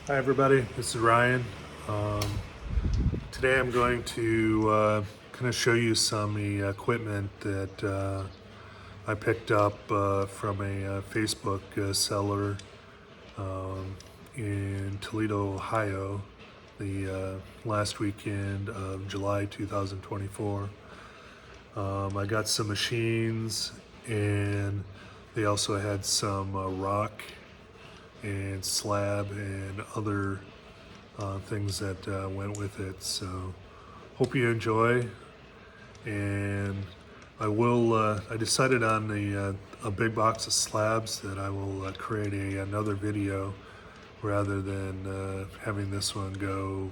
Hi everybody, this is Ryan. Um, Today I'm going to kind of show you some of the equipment that I picked up from a Facebook seller in Toledo, Ohio, the last weekend of July 2024. I got some machines, and they also had some rock and slab and other things that went with it. So hope you enjoy. And I decided on a big box of slabs that I will create another video rather than having this one go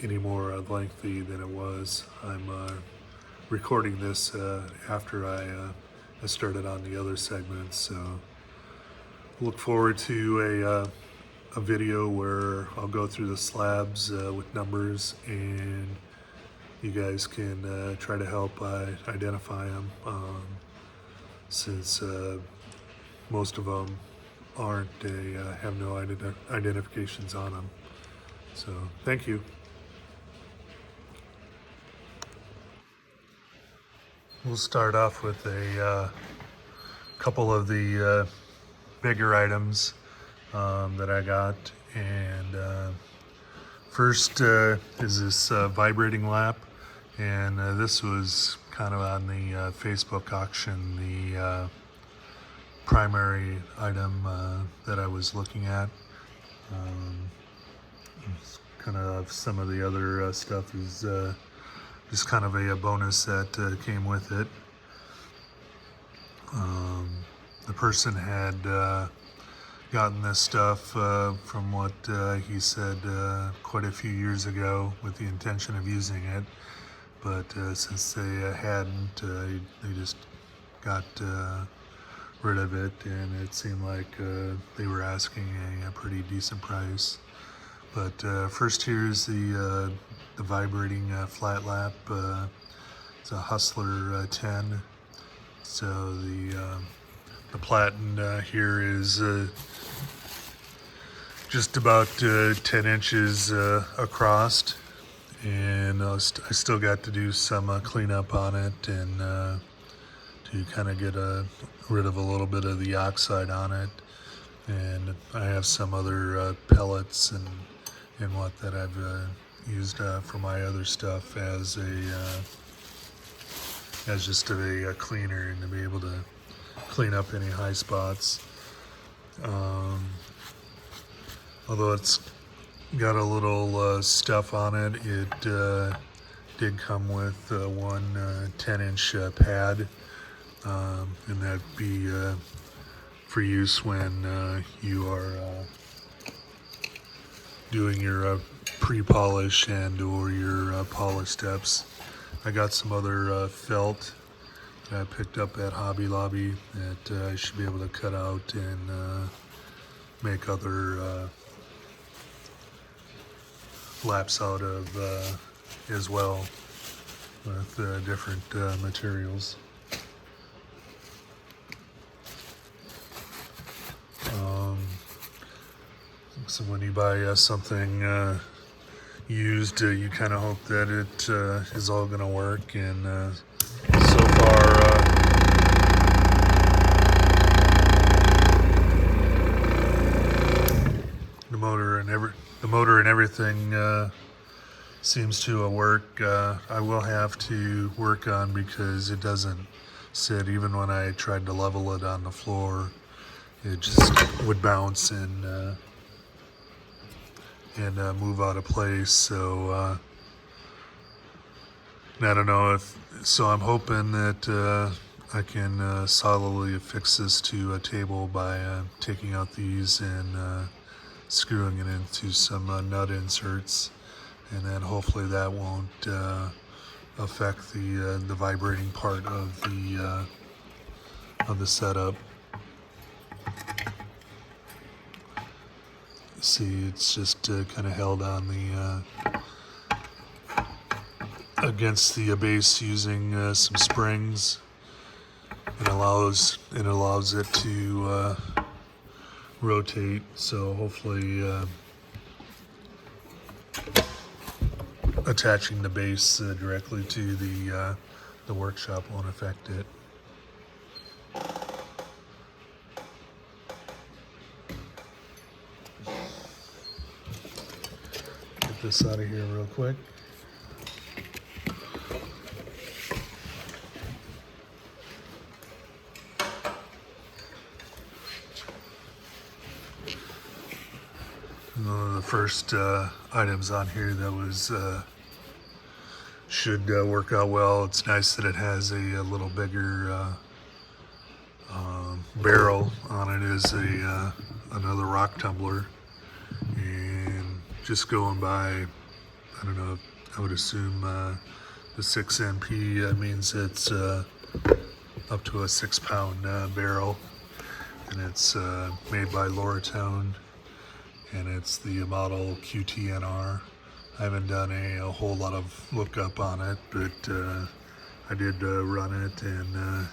any more lengthy than it was. I'm recording this after I started on the other segments. So look forward to a video where I'll go through the slabs with numbers, and you guys can try to help identify them, since most of them have no identifications on them. So thank you. We'll start off with a couple of the bigger items that I got, and first is this vibrating lap, and this was kind of on the Facebook auction, the primary item that I was looking at. Kind of some of the other stuff is just kind of a bonus that came with it. The person had gotten this stuff from what he said quite a few years ago with the intention of using it, but since they hadn't, they just got rid of it, and it seemed like they were asking a pretty decent price. But first, here's the vibrating flat lap. It's a Hustler 10. So the platen here is just about 10 inches across, and I still got to do some cleanup on it, and to kind of get rid of a little bit of the oxide on it. And I have some other pellets and what that I've used for my other stuff as just a cleaner, and to be able to clean up any high spots. Although it's got a little stuff on it, it did come with one 10-inch pad, and that'd be for use when you are doing your pre-polish and or your polish steps. I got some other felt that I picked up at Hobby Lobby that I should be able to cut out and make other laps out of as well, with different materials. So when you buy something used, you kind of hope that it is all going to work, and so far the motor and everything seems to work. I will have to work on, because it doesn't sit. Even when I tried to level it on the floor, it just would bounce and move out of place. So I don't know if, so I'm hoping that I can solidly affix this to a table by taking out these and screwing it into some nut inserts, and then hopefully that won't affect the vibrating part of the setup. See, it's just kind of held on the against the base using some springs. It allows it to rotate, so hopefully attaching the base directly to the workshop won't affect it. Get this out of here real quick. One of the first items on here that was should work out well. It's nice that it has a little bigger barrel on it. Is another rock tumbler, and just going by, I don't know, I would assume the 6 NP means it's up to a 6-pound barrel, and it's made by Loratown, and it's the model QTNR. I haven't done a whole lot of lookup on it, but I did run it, and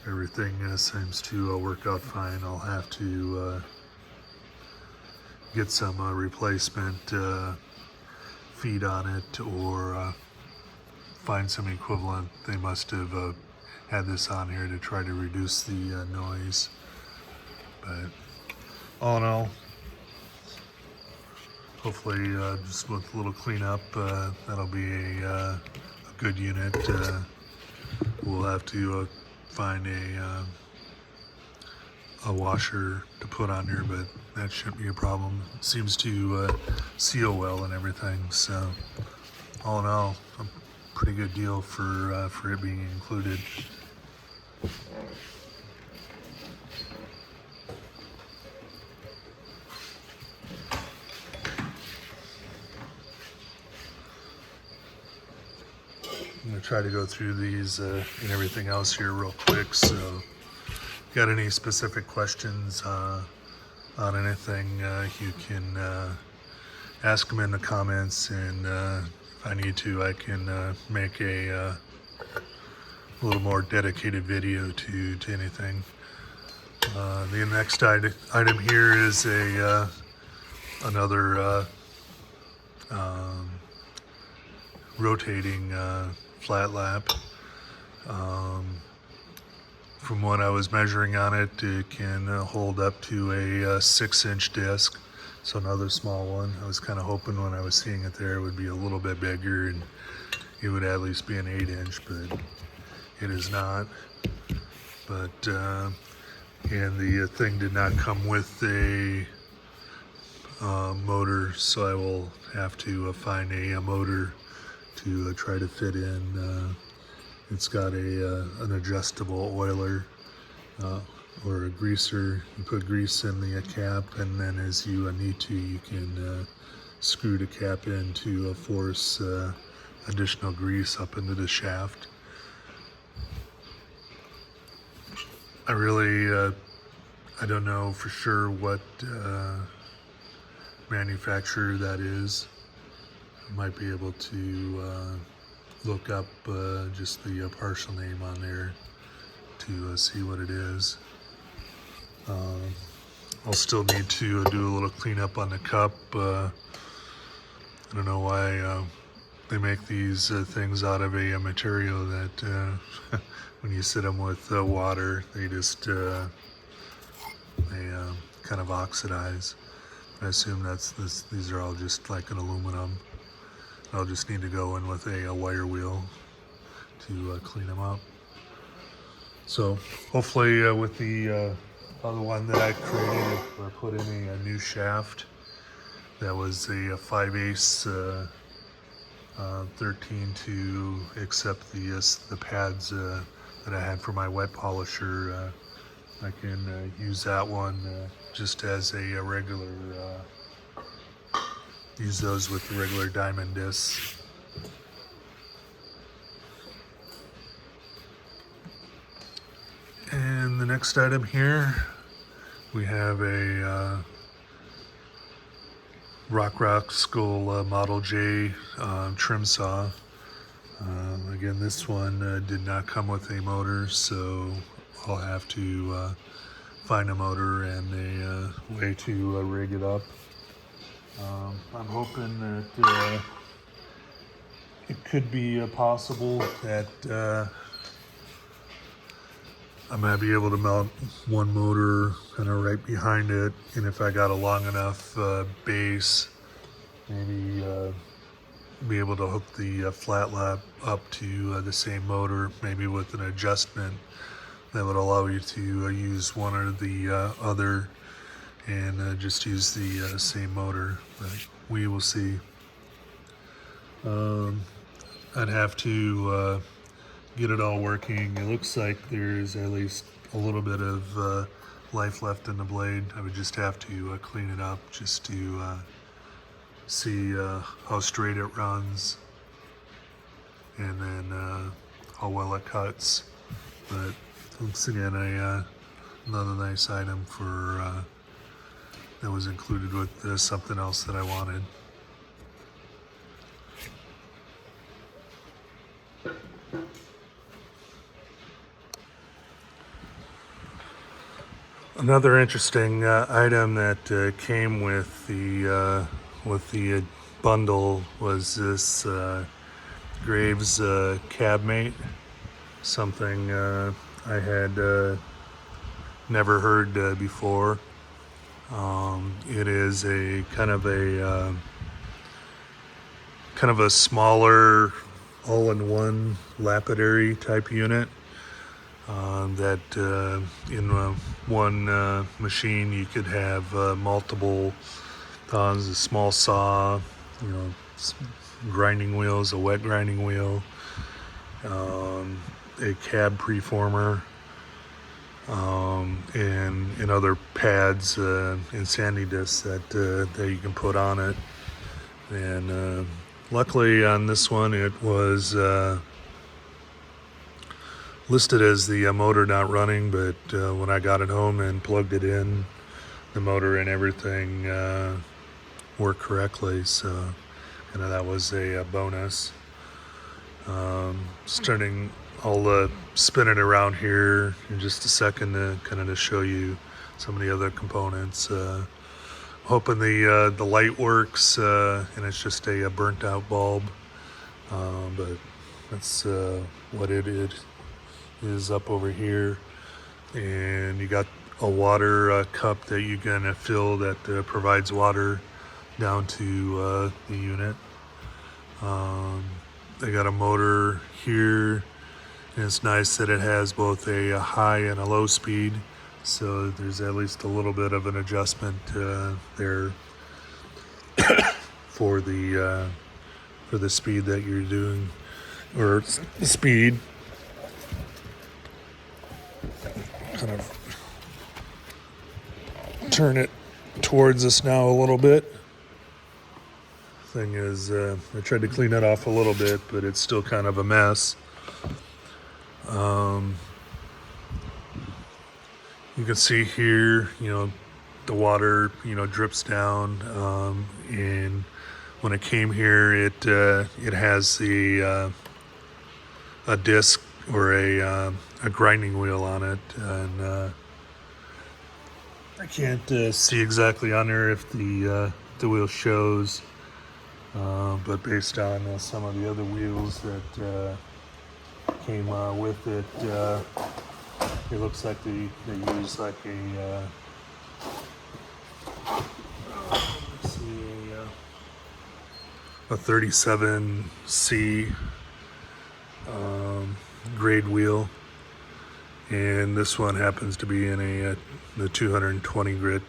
everything seems to work out fine. I'll have to get some replacement feed on it, or find some equivalent. They must have had this on here to try to reduce the noise. But all in all, hopefully just with a little cleanup, that'll be a good unit. We'll have to find a washer to put on there, but that shouldn't be a problem. It seems to seal well and everything, so all in all, a pretty good deal for it being included. I'm going to try to go through these and everything else here real quick. So, got any specific questions on anything, you can ask them in the comments, and if I need to, I can make a little more dedicated video to anything. The next item here is another rotating flat lap. From what I was measuring on it, it can hold up to a 6-inch disc, so another small one. I was kind of hoping when I was seeing it there it would be a little bit bigger and it would at least be an 8-inch, but it is not. But and the thing did not come with a motor, so I will have to find a motor to try to fit in. It's got an adjustable oiler or a greaser. You put grease in the cap, and then as you need to, you can screw the cap in to force additional grease up into the shaft. I really, I don't know for sure what manufacturer that is. I might be able to look up just the partial name on there to see what it is. I'll still need to do a little cleanup on the cup. I don't know why they make these things out of a material that when you sit them with water, they just kind of oxidize. I assume these are all just like an aluminum. I'll just need to go in with a wire wheel to clean them up. So hopefully with the other one that I created or put in a new shaft, that was a 5/8 13 to accept the pads that I had for my wet polisher. I can use that one just as a regular, use those with the regular diamond discs. And the next item here, we have a Rock Skull Model J trim saw. Again, this one did not come with a motor, so I'll have to find a motor and a way to rig it up. I'm hoping that it could be possible that I might be able to mount one motor kind of right behind it, and if I got a long enough base, maybe be able to hook the flat lap up to the same motor, maybe with an adjustment that would allow you to use one or the other and just use the same motor, but we will see. I'd have to get it all working. It looks like there's at least a little bit of life left in the blade. I would just have to clean it up just to see how straight it runs and then how well it cuts. But once again, another nice item for that was included with something else that I wanted. Another interesting item that came with the bundle was this Graves cab mate, something I had never heard before. It is a kind of a smaller all-in-one lapidary type unit. That in one machine you could have multiple tons, a small saw, grinding wheels, a wet grinding wheel, a cab preformer, and other pads and sanding discs that you can put on it. And luckily on this one it was listed as the motor not running, but when I got it home and plugged it in, the motor and everything worked correctly, so that was a bonus. I'll spin it around here in just a second to to show you some of the other components. Hoping the light works, and it's just a burnt out bulb, but that's what it is up over here. And you got a water cup that you can fill that provides water down to the unit. They got a motor here, and it's nice that it has both a high and a low speed, so there's at least a little bit of an adjustment there for the speed that you're doing, or the speed. Kind of turn it towards us now a little bit. Thing is, I tried to clean it off a little bit, but it's still kind of a mess. You can see here, the water, drips down, and when it came here, it has a disc or a grinding wheel on it, and I can't see exactly on there if the wheel shows, but based on some of the other wheels that came with it, it looks like they use like a 37C grade wheel, and this one happens to be in the 220 grit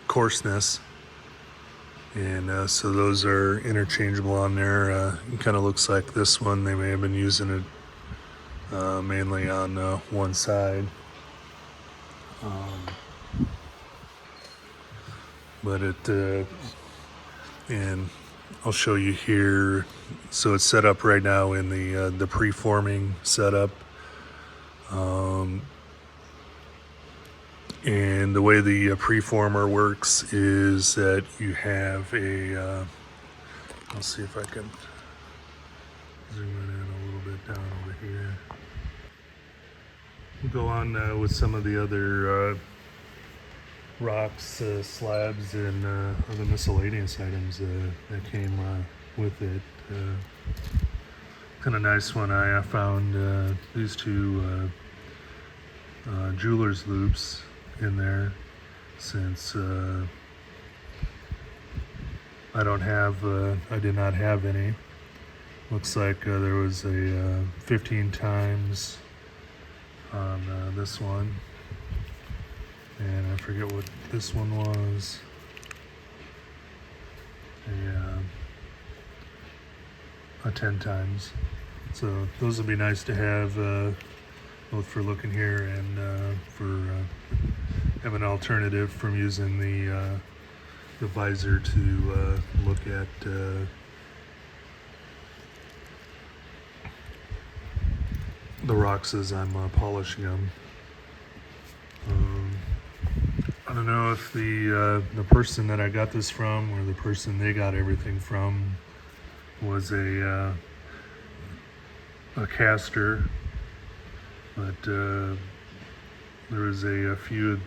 coarseness, and so those are interchangeable on there. It kind of looks like this one they may have been using it mainly on one side, but it and I'll show you here. So it's set up right now in the preforming setup, and the way the preformer works is that you have I'll see if I can zoom it in a little bit down over here. We'll go on with some of the other rocks, slabs, and other miscellaneous items that came with it. Kind of nice one. I found these two jeweler's loops in there, since I did not have any. Looks like there was a 15 times on this one, and I forget what this one was. A 10 times. So those would be nice to have, both for looking here and for have an alternative from using the visor to look at the rocks as I'm polishing them. I don't know if the person that I got this from, or the person they got everything from, was a caster, but there was a few.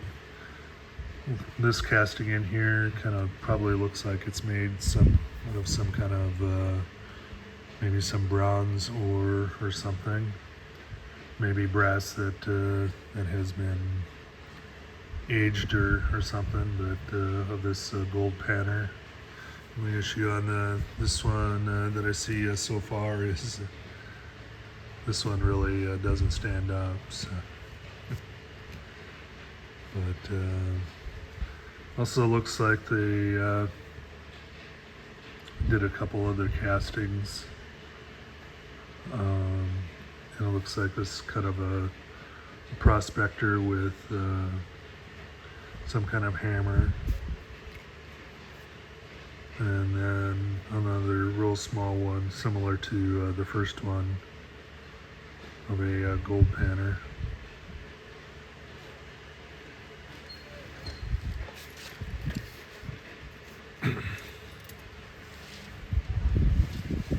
This casting in here kind of probably looks like it's made out of some kind of maybe some bronze or something, maybe brass that has been aged or something, but of this gold pattern. The issue on this one that I see so far is this one really doesn't stand up. So. But also looks like they did a couple other castings. And it looks like this is kind of a prospector with some kind of hammer. And then another real small one, similar to the first one, of a gold panner.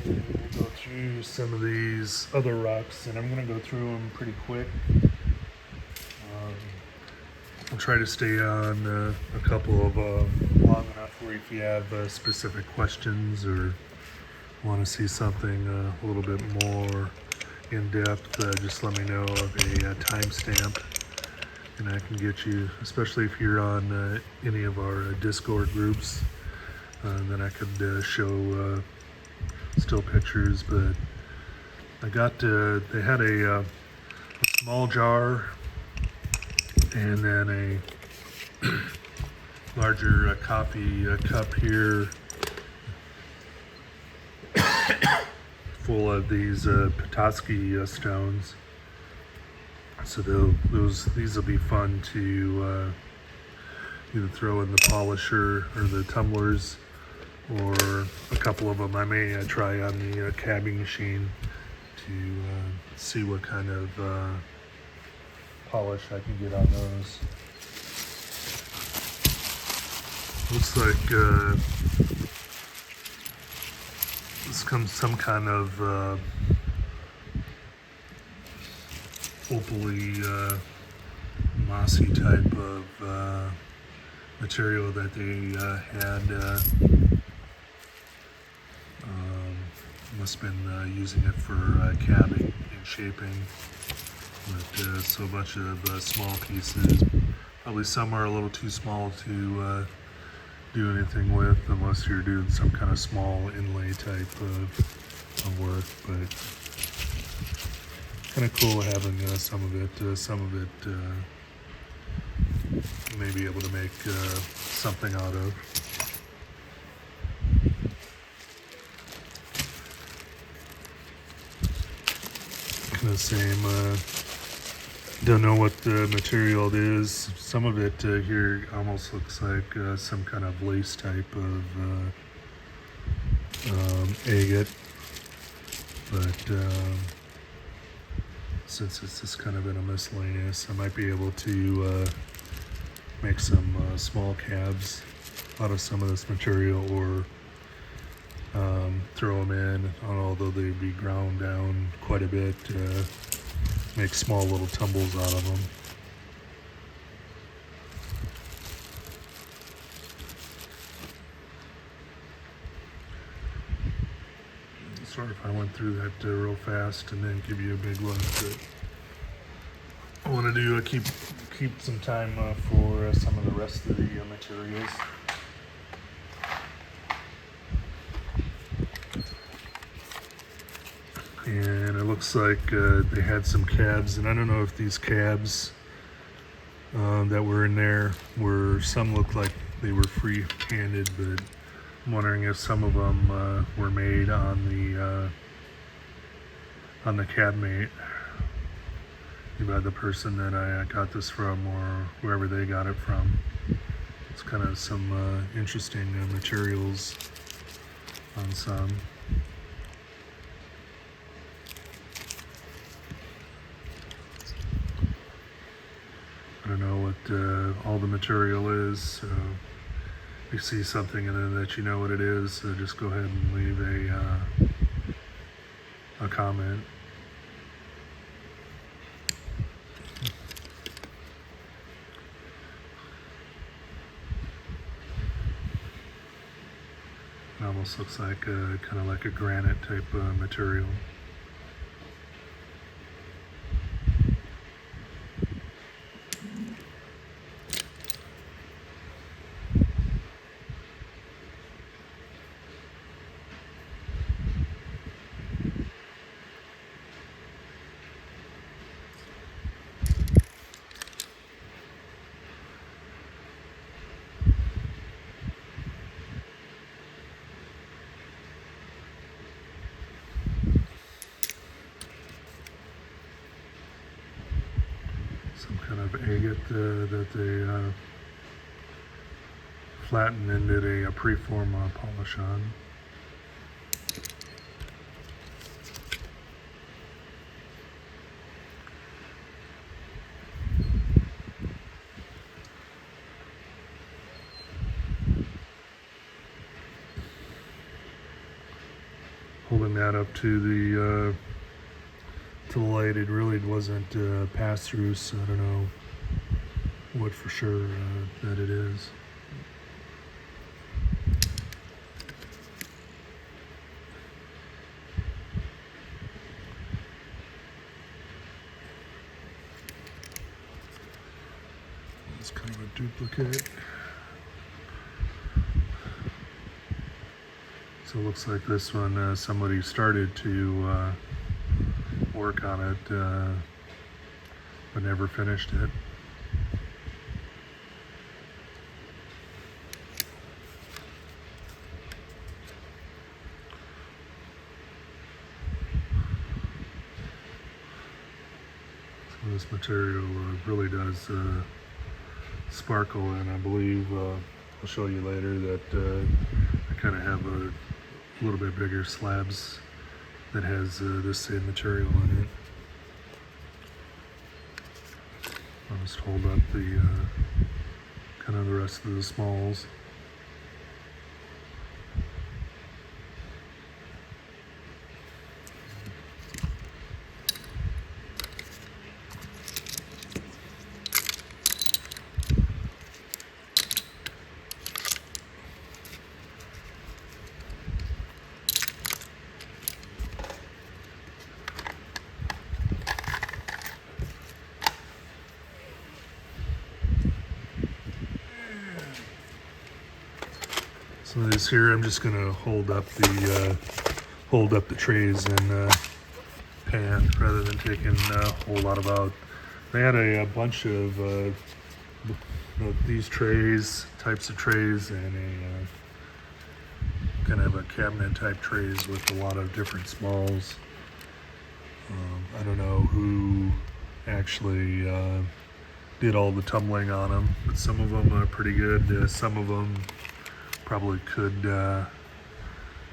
We'll go through some of these other rocks, and I'm going to go through them pretty quick. I'll try to stay on a couple of long enough where if you have specific questions or want to see something a little bit more in depth, just let me know of a timestamp, and I can get you, especially if you're on any of our Discord groups, then I could show still pictures. But I got they had a small jar and then a larger coffee cup here full of these Petoskey stones. So these will be fun to either throw in the polisher or the tumblers, or a couple of them I may try on the cabbing machine to see what kind of polish I can get on those. Looks like this comes some kind of opally, mossy type of material that they had. Must have been using it for cabbing and shaping. But so a bunch of small pieces. Probably some are a little too small to do anything with, unless you're doing some kind of small inlay type of work. But kind of cool having some of it may be able to make something out of. Kind of same. Don't know what the material it is. Some of it here almost looks like some kind of lace type of agate, but since it's just kind of in a miscellaneous, I might be able to make some small cabs out of some of this material, or throw them in, although they'd be ground down quite a bit. make small little tumbles out of them. Sorry if I went through that real fast and then give you a big look, but I want to do keep some time for some of the rest of the materials. And it looks like they had some cabs, and I don't know if these cabs that were in there some looked like they were free-handed, but I'm wondering if some of them were made on the cabinet by the person that I got this from, or whoever they got it from. It's kind of some interesting materials on some. I don't know what all the material is, so if you see something and then that you know what it is, so just go ahead and leave a comment. It almost looks like kind of like a granite type material. Some kind of agate that they flattened and did a preform polish on. Holding that up to the light, it really wasn't pass through, so I don't know what for sure that it is. It's kind of a duplicate. So it looks like this one somebody started to work on it, but never finished it. So this material really does sparkle, and I believe I'll show you later that I kind of have a little bit bigger slabs that has this same material in it. I'll just hold up the kind of the rest of the smalls. So this here, I'm just gonna hold up the trays and pan rather than taking a whole lot of out. They had a bunch of these types of trays, and a kind of a cabinet type trays with a lot of different smalls. I don't know who actually did all the tumbling on them, but some of them are pretty good. Some of them probably could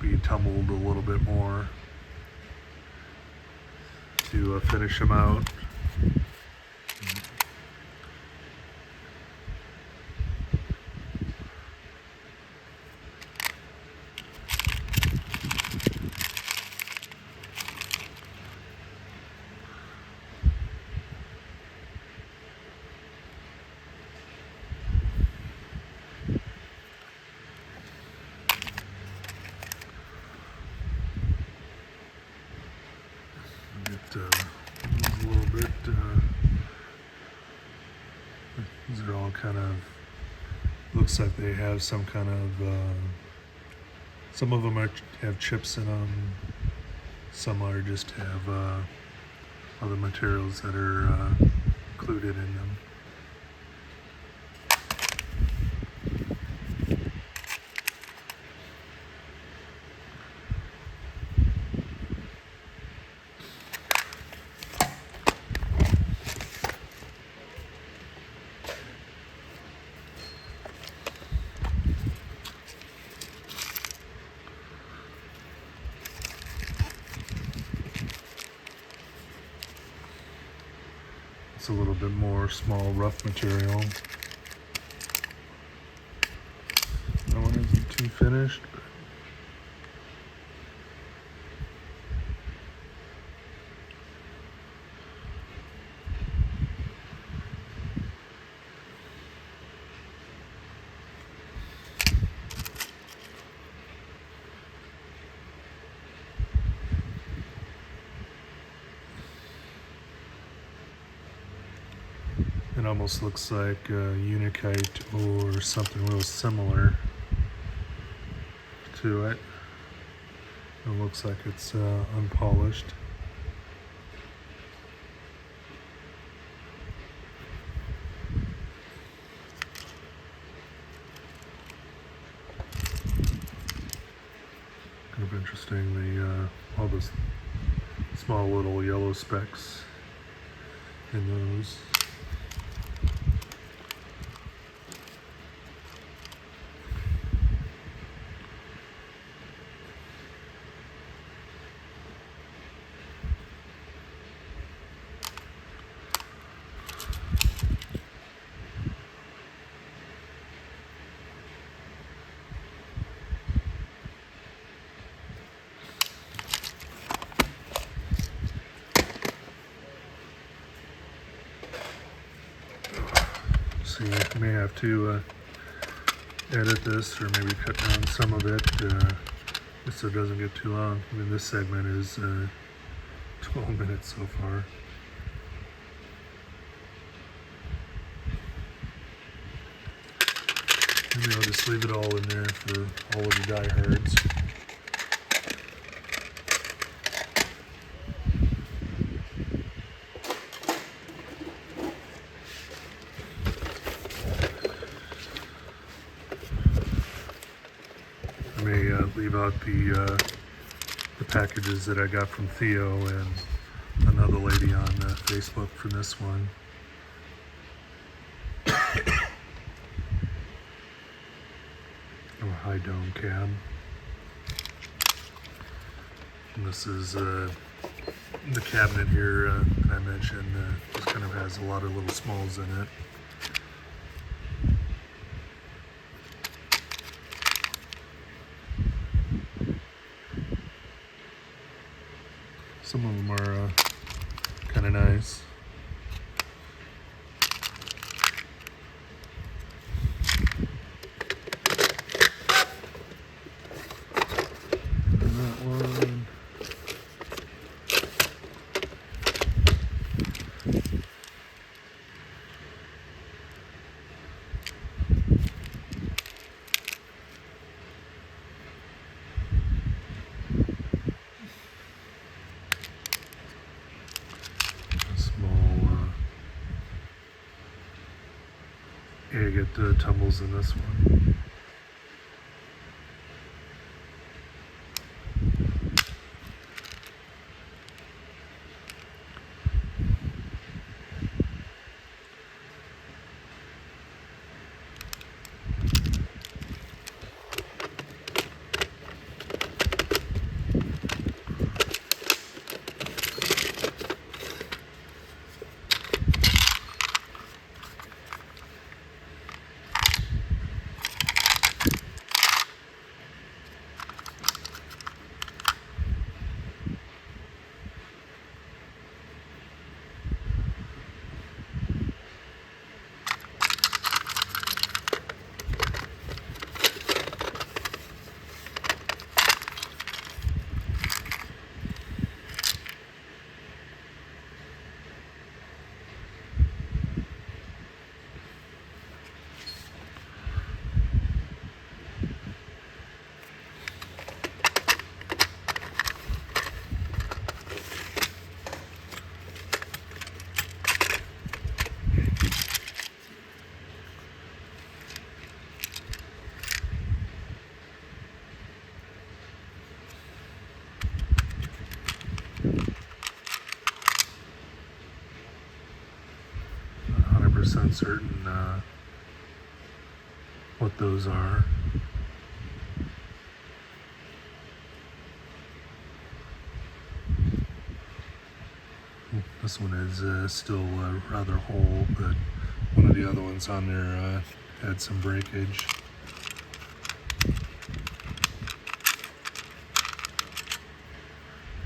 be tumbled a little bit more to finish them out. These are all kind of, looks like they have some kind of, some of them have chips in them. Some are just have other materials that are included in them. It's a little bit more small, rough material. That one isn't too finished. It almost looks like unikite or something real similar to it. It looks like it's unpolished. Kind of interesting, all those small little yellow specks in those. See, I may have to edit this or maybe cut down some of it just so it doesn't get too long. I mean, this segment is 12 minutes so far. Maybe I'll just leave it all in there for all of the diehards. I may leave out the packages that I got from Theo and another lady on Facebook for this one. High dome cab. And this is the cabinet here that I mentioned. Just kind of has a lot of little smalls in it. Some of them are kind of nice. Agate tumbles in this one. certain what those are. This one is still rather whole, but one of the other ones on there had some breakage.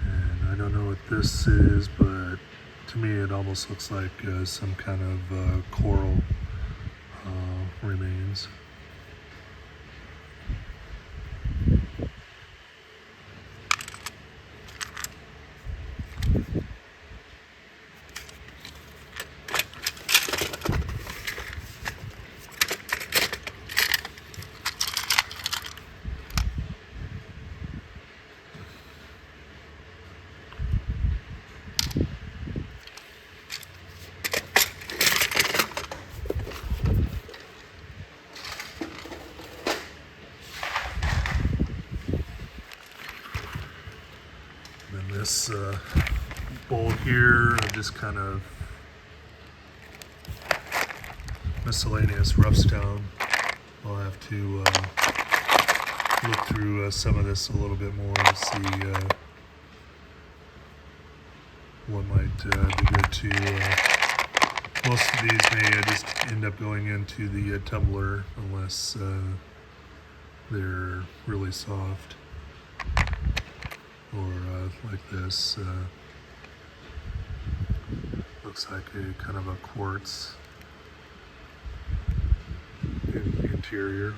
And I don't know what this is, but to me it almost looks like some kind of coral remains. This bowl here, just kind of miscellaneous rough stone. I'll have to look through some of this a little bit more to see what might be good to. Most of these may just end up going into the tumbler unless they're really soft. Or like this, looks like a kind of a quartz interior.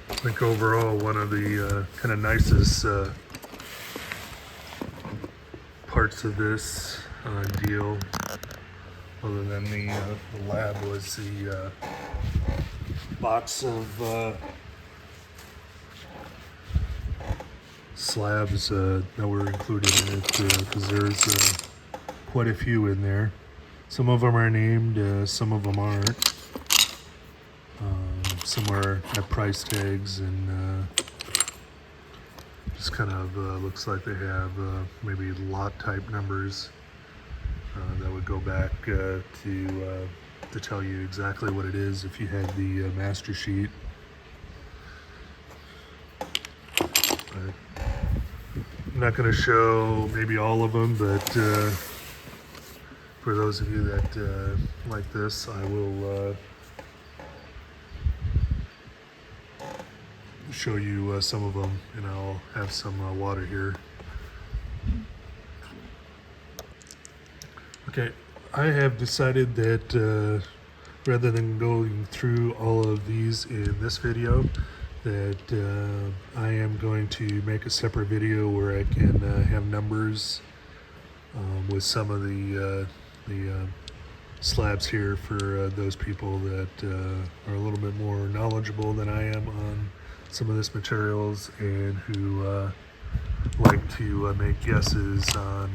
I think overall one of the kind of nicest parts of this deal, other than the lab, was the box of slabs that were included in it, because there's quite a few in there. Some of them are named, some of them aren't. Some are at price tags, and just kind of looks like they have maybe lot type numbers that would go back to tell you exactly what it is if you had the master sheet. But I'm not going to show maybe all of them, but for those of you that like this, I will show you some of them, and I'll have some water here. Okay, I have decided that rather than going through all of these in this video, that I am going to make a separate video where I can have numbers with some of the slabs here for those people that are a little bit more knowledgeable than I am on some of this materials, and who like to make guesses on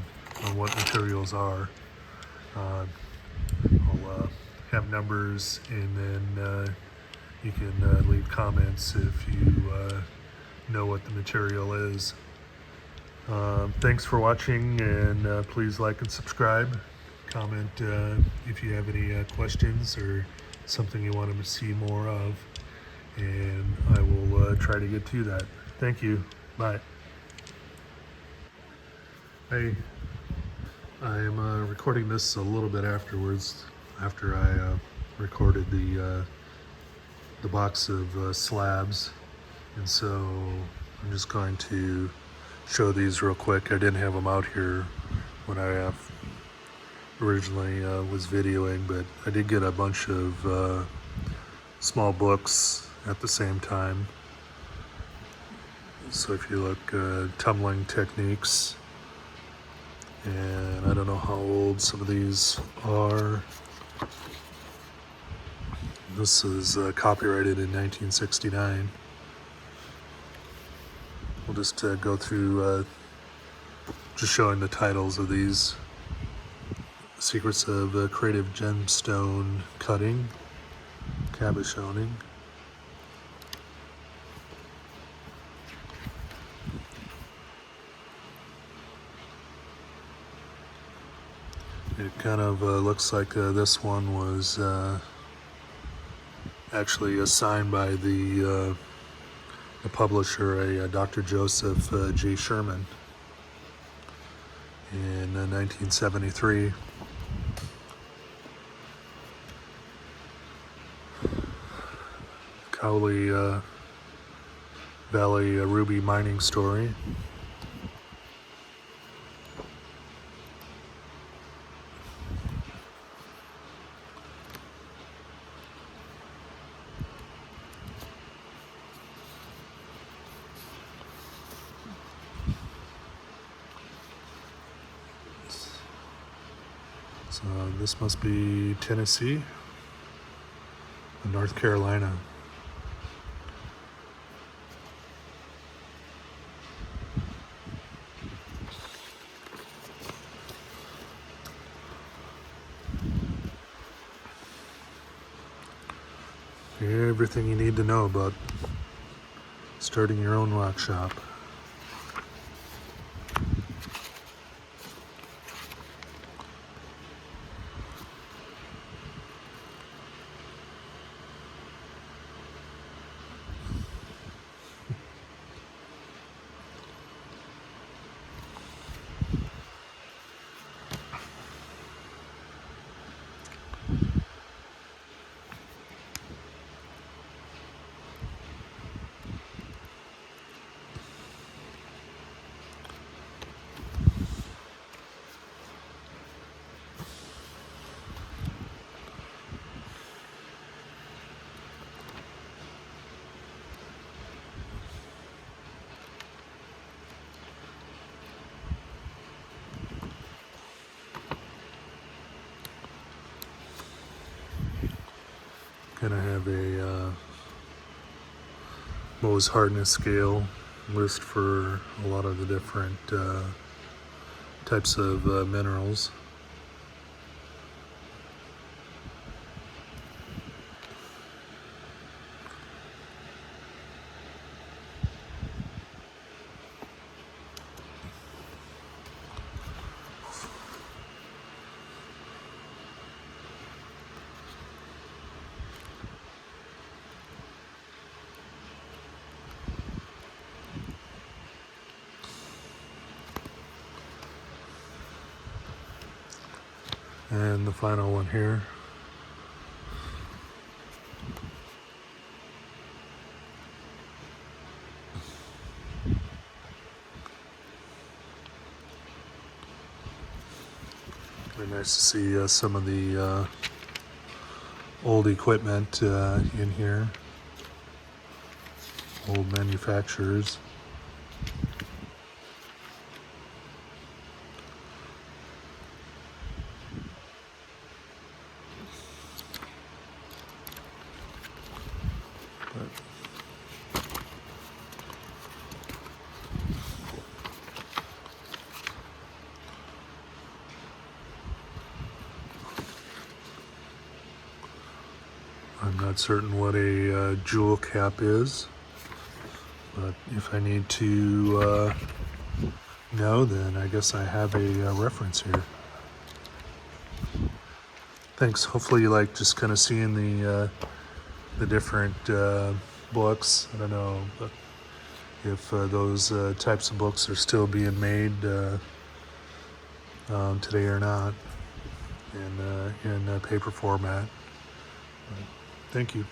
what materials are. I'll have numbers, and then you can leave comments if you know what the material is. Thanks for watching, and please like and subscribe. Comment if you have any questions or something you want to see more of, and I will try to get to that. Thank you. Bye. Hey, I am recording this a little bit afterwards, after I recorded the box of slabs, and so I'm just going to show these real quick. I didn't have them out here when I originally was videoing, but I did get a bunch of small books at the same time. So if you look, tumbling techniques, and I don't know how old some of these are. This is copyrighted in 1969. We'll just go through just showing the titles of these. Secrets of Creative Gemstone Cutting, Cabochoning. It kind of looks like this one was actually assigned by the publisher, Dr. Joseph G. Sherman, in 1973. Cowley Valley ruby mining story. So this must be Tennessee and North Carolina. Everything you need to know about starting your own workshop. Gonna have a Mohs hardness scale list for a lot of the different types of minerals. And the final one here. Very nice to see some of the old equipment in here, old manufacturers. I'm not certain what a jewel cap is, but if I need to know, then I guess I have a reference here. Thanks. Hopefully you like just kind of seeing the different books. I don't know if those types of books are still being made today or not in paper format. Thank you.